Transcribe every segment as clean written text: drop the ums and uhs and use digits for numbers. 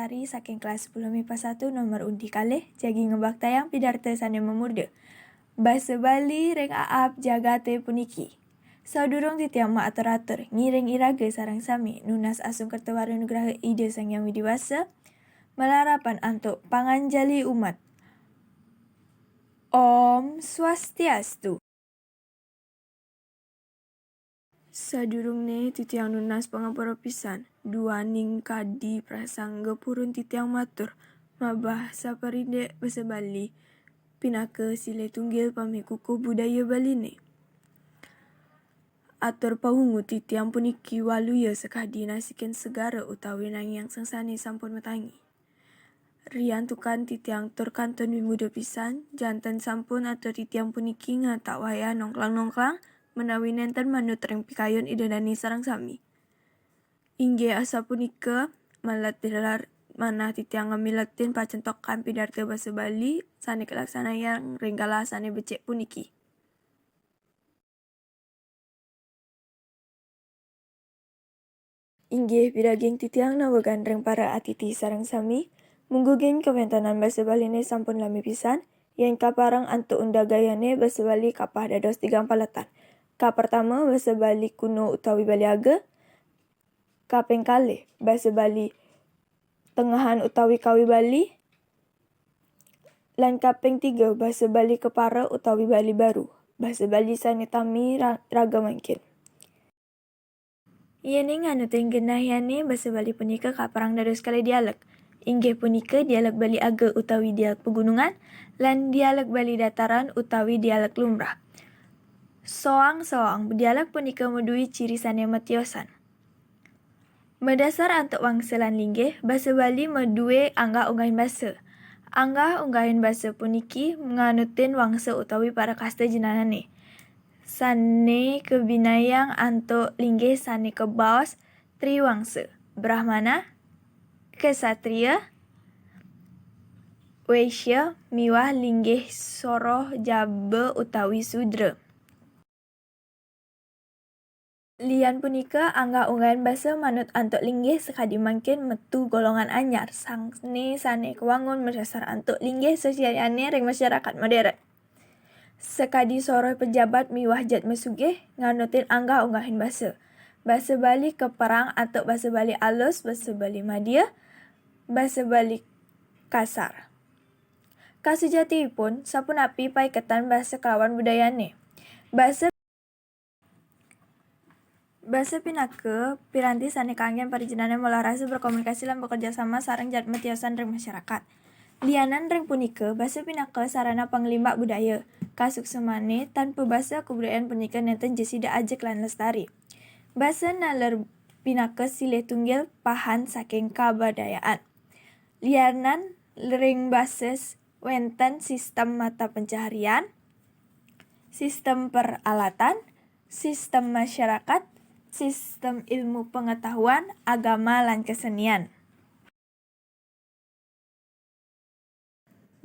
Lestari saking kelas 10 MIPA 1 nomor undi kalih jagi ngebaktayang pidarta sane memurda. Basa Bali ring aap jagate puniki. Sadurung titiang ma atur-atur ngiring iraga sarang sami nunas asung kertawara nugraha ide sang yang widiwasa melarapan antuk panganjali umat. Om Swastiastu. Sadurungne titiang nunas pangapura pisan, duaning kadi prasangga purun titiang matur, mabahasa parinde basa Bali, pinaka sile tunggil pamikuku budaya Baline. Atur pawungu titiang puniki waluya sekadi nasiken segara utawi nangyang sangsane sampun metangi. Rian tukan titiang tur kanton wimuda pisan, jantan sampun atur titiang puniki ngata waya nongklang-nongklang, menawi nenten manut ring pikayon idadani sarang sami. Inggih asa punika malat dilar manah titiang ngamilatin pacentokan pidarta basa Bali sane kelaksanayang ring kala sane becik puniki. Inggih pidaging titiang nawegan ring para atiti sarang sami, munggugen kawentanan basa Baline sampun lami pisan, yen kaparang antuk undagayane basa Bali kapah dados 3 palatan. Pertama basa Bali kuno utawi Bali Aga. Kaping kalih basa Bali tengahan utawi Kawi Bali. Lan kaping 3 basa Bali kepara utawi Bali Baru. Basa Bali sane tami raga mangkin. Iyene nganuting genahyane basa Bali punika kaparang dados kalih dialek. Inggih punika dialek Bali Aga utawi dialek pegunungan lan dialek Bali dataran utawi dialek lumrah. Soang-soang dialek punika medui ciri sane metiosan. Medasar antuk wangselan linggih, basa Bali medue anggah unggahin basa. Anggah unggahin basa puniki nganutin wangsa utawi para kasta jenanane. Sane kebinayang antuk linggih sane kebaos triwangsa. Brahmana, Kesatria, Waisya, miwah linggih Soroh Jaba utawi Sudra. Lian punika anggah unggahan basa manut antuk linggih sekadi mangkin metu golongan anyar sane kewangun berdasar antuk linggih sosialane ring masyarakat modern. Sekadi soroh pejabat miwah jat mesugih nganutin anggah unggahin basa. Basa Bali keperang antuk basa Bali alus, basa Bali madya, basa Bali kasar. Kasujatiipun sapunapi paiketan basa kelawan budayane. Basa pinaka piranti sane kanggen parjinanan molarasa berkomunikasi lan bekerja sama sareng jat metiosan ring masyarakat. Lianan ring punika basa pinaka sarana panglimbak budaya. Kasuksemane tanpa basa kebudayaan punika nenten jesida ajek lan lestari. Basa nalar pinaka silih tunggil pahan saking kabadayaan. Lianan ring basa wenten sistem mata pencaharian, sistem peralatan, sistem masyarakat, sistem ilmu pengetahuan, agama, lan kesenian.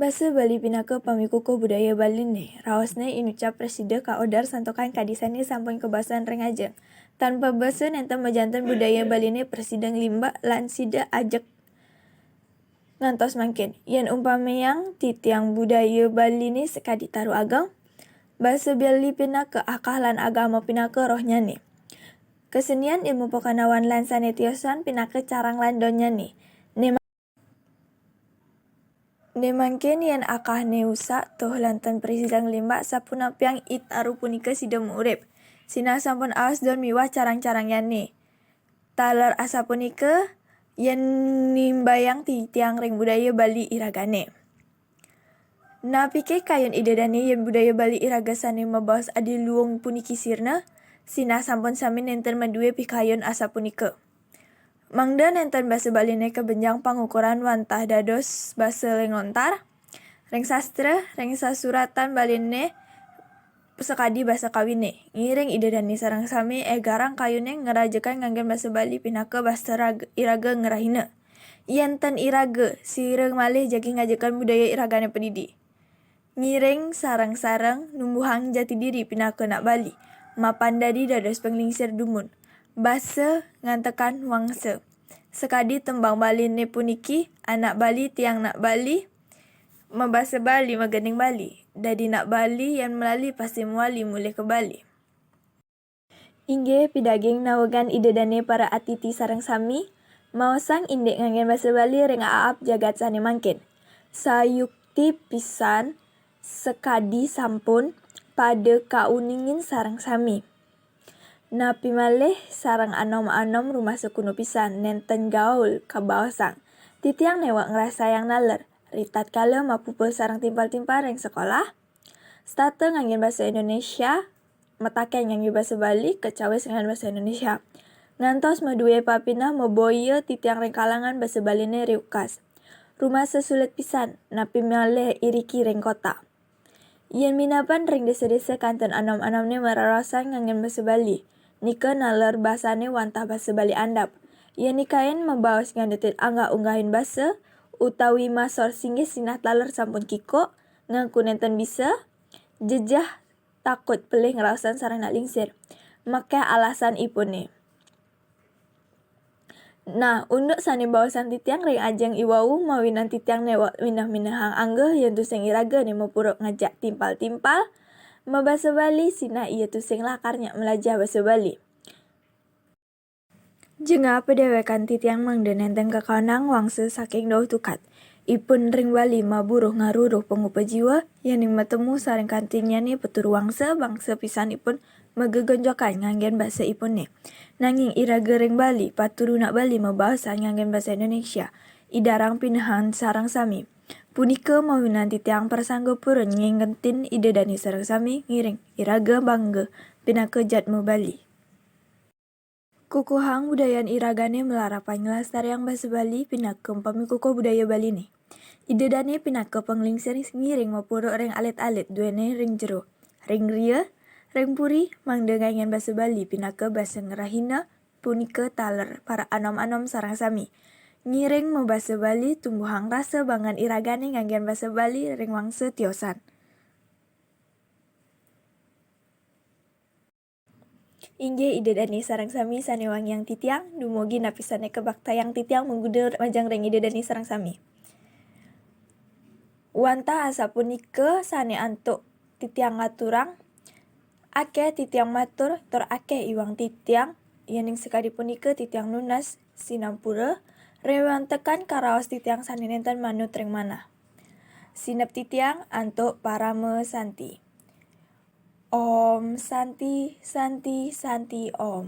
Basa Bali pinaka pamikukuh budaya Baline. Raosne inucap presida kaodar santokan kadisane sampun kebasan ring ajeng. Tanpa basa nenten mejanten budaya Baline presida nglimba lan sida ajek ngantos mangkin. Yen umpamiyang titiang budaya Baline sekadi taru ageng, basa Bali pinaka akah lan agama pinaka rohnyane. Kesenian ilmu pokanawan lan sanetiosan pinaka carang lan donyane. Nemangkin yen akah neusa toh lantan presida nglimba sapunapiang itaru punika sida muurip. Sina sampun aos don miwah carang-carang yane. Talar asa punika yen nimbayang titiang ring budaya Bali iragane. Napike kayon idadane yen budaya Bali iraga sane mabaos adiluwung puniki sirna, sina sampun sami nenten madue pikayon asa punika. Mangda nenten basa Baline kebenjang pangukuran wantah dados basa ring lontar, ring sastra, ring sasuratan Baline sekadi basa kawine. Ngiring idadane sareng sami garang kayune ngerajakan nganggen basa Bali pinaka basa iraga ngerahina. Yen ten iraga sireng malih jagi ngajakan budaya iragane pendidi. Ngiring sareng-sareng numbuhang jati diri pinaka nak Bali. Mapandadi dados penglingsir dumun. Basa ngantekan wangsa. Sekadi tembang Bali ne puniki, anak Bali tiang nak Bali, membahasa Bali megening Bali. Dadi nak Bali yang melali pasti muali mulai ke Bali. Inggih pidaging nawegan ide dane para atiti sareng sami, maosang indek nganggen bahasa Bali ring aap jagat sane mangkin. Sayukti pisan sekadi sampun pada kauningin sareng sami. Napi malih sarang anom-anom rumah sekuno pisan nenten gaul kabaosang. Titiang newak ngerasa yang naler. Ritat kala mapupul sarang timpal-timpal ring sekolah. Starte nganggen bahasa Indonesia, metake nganggen bahasa Bali, kecawis nganggen bahasa Indonesia. Ngantos maduwe papina meboya titiang ring kalangan bahasa Bali ne riukas. Rumah sesulit pisan, napi malih iriki ring kota. Yen minapan ring desa-desa kanton anom-anom ne merarosan nganggen bahasa Bali. Nika naler bahasane wantah bahasa Bali andap. Yen nikain membaos ngandetit angga unggahin bahasa, utawi masor singgih sinah taler sampun kiko, ngaku nenten bisa, jejah takut pelih ngeraosan sareng nak lingsir. Maka alasan ipune. Nah, unduk sane baosan titiang ring ajeng iwau mawinan titiang newak minah-minahang anggeh yen tusing iraga ne mapuruk ngajak timpal-timpal, bahasa Bali sinah ia tusing lakarnya melajah bahasa Bali. Jenga pedewekan titiang mangde nenten kekaunang wangse saking dauh tukat. Ipun ring Bali maburuh ngaruruh pengupa jiwa, yang matemu sareng kantinnya ni petur wangse bangsa pisan ipun megegonjokan nganggen bahasa ipun ni. Nanging iraga ring Bali, paturu nak Bali membahasa nganggen bahasa Indonesia. Idarang pinahan sarang sami. Punika mawinan titiang persangga purun ngentin ide dani sarang sami ngiring iraga bangga pinaka jatmu Bali. Kukuhang budayaan iragane melarapan ngelastariang bahasa Bali pinaka pamikuko budaya Bali ni. Ide dani pinaka penglingsir ngiring mapuruk ring alit-alit duene ring jero. Ring ria, ring puri mangde ngangen bahasa Bali pinaka bahasa ngerahina punika taler para anom-anom sarang sami. Ngiring membahasa Bali tumbuhang rasa banggan iragane nganggen bahasa Bali ring wangse tiosan. Inggih ide dani sarang sami sane wangyang titiang, dumugi napisane kebaktayang titiang menggudur majang ring ide dani sarang sami. Wanta asa punika sane antuk titiang ngaturang, ake titiang matur tur ake iwang titiang, yening sekadi punika titiang nunas sinampura, rewang tekan karaos titiang sane nenten manut ring manah. Sinep titiang antuk parame santi. Om Santi Santi Santi Om.